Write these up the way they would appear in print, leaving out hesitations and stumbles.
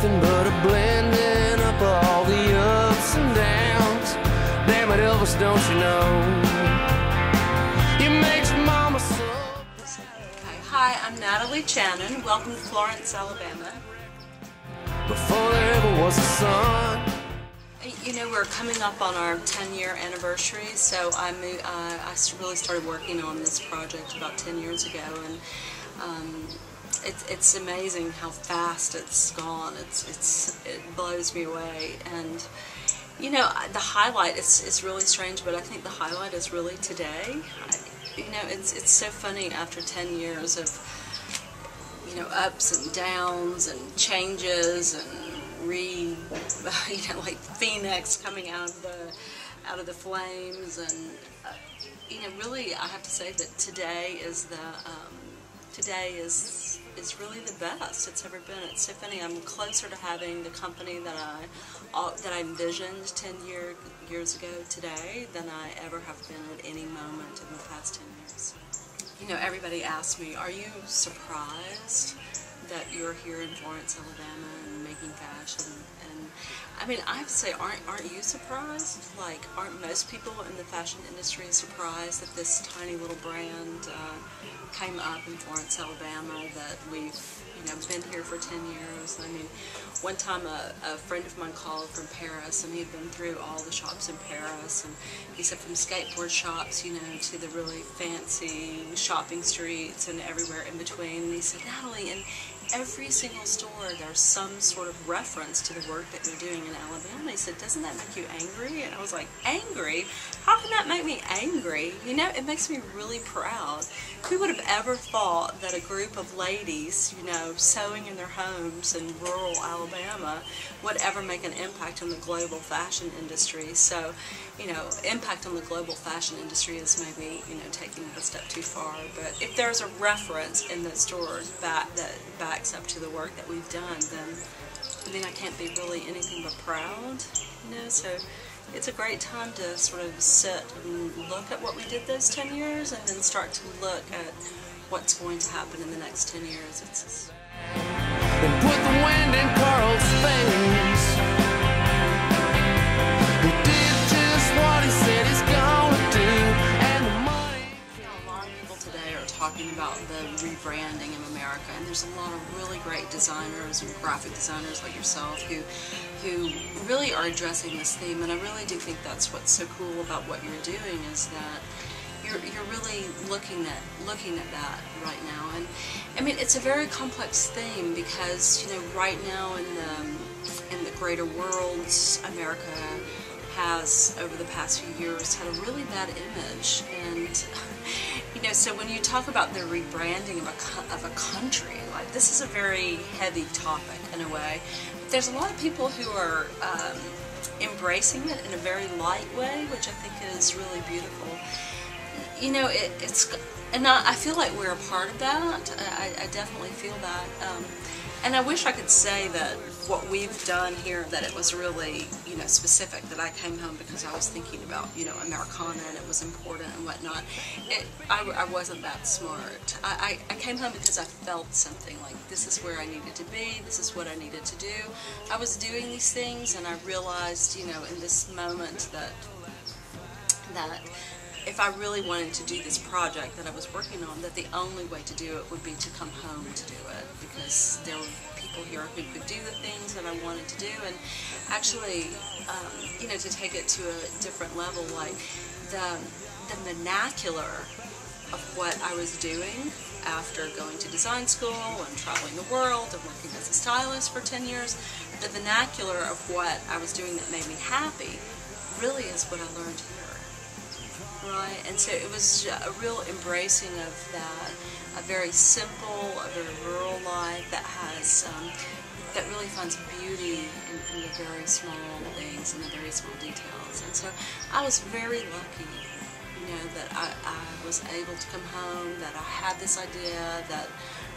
nothing but a blending up of all the ups and downs. Damn it, Elvis, don't you know? You makes mama so. Hi, I'm Natalie Chanin. Welcome to Florence, Alabama. Before there ever was a sun. You know, we're coming up on our 10-year anniversary, so I really started working on this project about 10 years ago, and it's amazing how fast it's gone. It blows me away, and you know, the highlight is really strange, but I think the highlight is really today. You know, it's so funny after 10 years of, you know, ups and downs and changes and you know, like Phoenix coming out of the flames, and you know, really, I have to say that today is really the best it's ever been. It's so funny. I'm closer to having the company that I envisioned 10 years ago today than I ever have been at any moment in the past 10 years. You know, everybody asks me, are you surprised that you're here in Florence, Alabama, and making fashion? And I mean, I have to say, aren't you surprised? Like, aren't most people in the fashion industry surprised that this tiny little brand came up in Florence, Alabama, that we've, you know, been here for 10 years? I mean, one time a friend of mine called from Paris, and he'd been through all the shops in Paris, and he said from skateboard shops, you know, to the really fancy shopping streets and everywhere in between. And he said, Natalie, in every single store there's some sort of reference to the work that you're doing in Alabama. He said, doesn't that make you angry? And I was like, angry? How can that make me angry? You know, it makes me really proud. Who would have ever thought that a group of ladies, you know, sewing in their homes in rural Alabama would ever make an impact on the global fashion industry? So, you know, impact on the global fashion industry is maybe, you know, taking it a step too far. But if there's a reference in the stores that backs up to the work that we've done, then I can't be really anything but proud, you know. So it's a great time to sort of sit and look at what we did those 10 years and then start to look at what's going to happen in the next 10 years. It's And put the wind in Carl's face. He did just what he said he's gonna do, and the money. You know, a lot of people today are talking about the rebranding in America, and there's a lot of really great designers and graphic designers like yourself who really are addressing this theme, and I really do think that's what's so cool about what you're doing, is that you're really looking at that right now. And I mean, it's a very complex theme because, you know, right now in the greater world, America has over the past few years had a really bad image, and you know, so when you talk about the rebranding of a country, like, this is a very heavy topic in a way. But there's a lot of people who are embracing it in a very light way, which I think is really beautiful. You know, and I feel like we're a part of that. I definitely feel that. And I wish I could say that what we've done here, that it was really, you know, specific, that I came home because I was thinking about, you know, Americana and it was important and whatnot. I wasn't that smart. I came home because I felt something like, this is where I needed to be, this is what I needed to do. I was doing these things, and I realized, you know, in this moment that if I really wanted to do this project that I was working on, that the only way to do it would be to come home to do it, because there were people here who could do the things that I wanted to do. And actually, you know, to take it to a different level, like the vernacular of what I was doing after going to design school and traveling the world and working as a stylist for 10 years, the vernacular of what I was doing that made me happy really is what I learned here. Right, and so it was a real embracing of that, a very simple, a very rural life that has, that really finds beauty in the very small things and the very small details. And so I was very lucky, you know, that I was able to come home, that I had this idea, that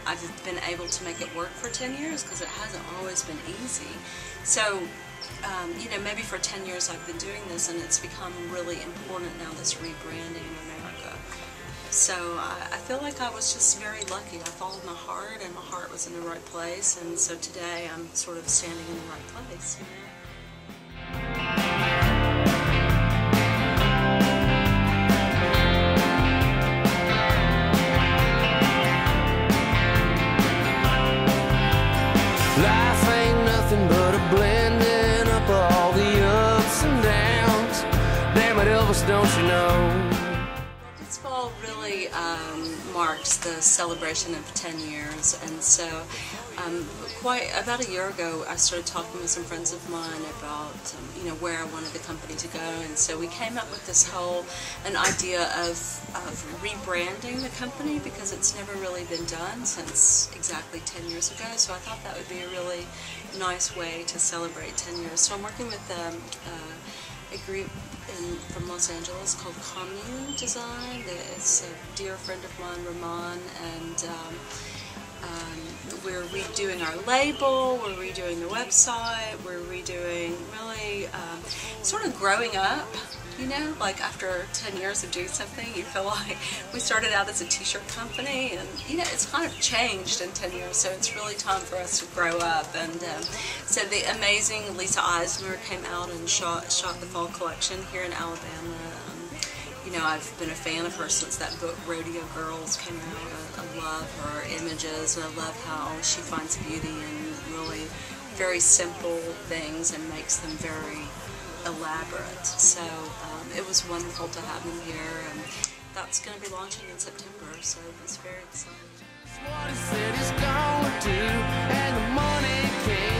I've been able to make it work for 10 years, because it hasn't always been easy. So, you know, maybe for 10 years I've been doing this, and it's become really important now, this rebranding in America. So I feel like I was just very lucky. I followed my heart, and my heart was in the right place, and so today I'm sort of standing in the right place. You know? Life ain't nothing but a blending up of all the ups and downs. Damn it, Elvis, don't you know? This fall really marks the celebration of 10 years, and so quite about a year ago I started talking with some friends of mine about you know, where I wanted the company to go, and so we came up with this whole idea of rebranding the company, because it's never really been done since exactly 10 years ago. So I thought that would be a really nice way to celebrate 10 years. So I'm working with a group from Los Angeles called Commune Design. It's a dear friend of mine, Ramon, and we're redoing our label, we're redoing the website, we're redoing really sort of growing up. You know, like after 10 years of doing something, you feel like we started out as a t-shirt company, and you know, it's kind of changed in 10 years, so it's really time for us to grow up. And so the amazing Lisa Eisner came out and shot the fall collection here in Alabama. You know, I've been a fan of her since that book Rodeo Girls came out. I love her images, and I love how she finds beauty in really very simple things and makes them very elaborate. So it was wonderful to have him here, and that's going to be launching in September, so it's very exciting. What he said he's gonna do, and the money came.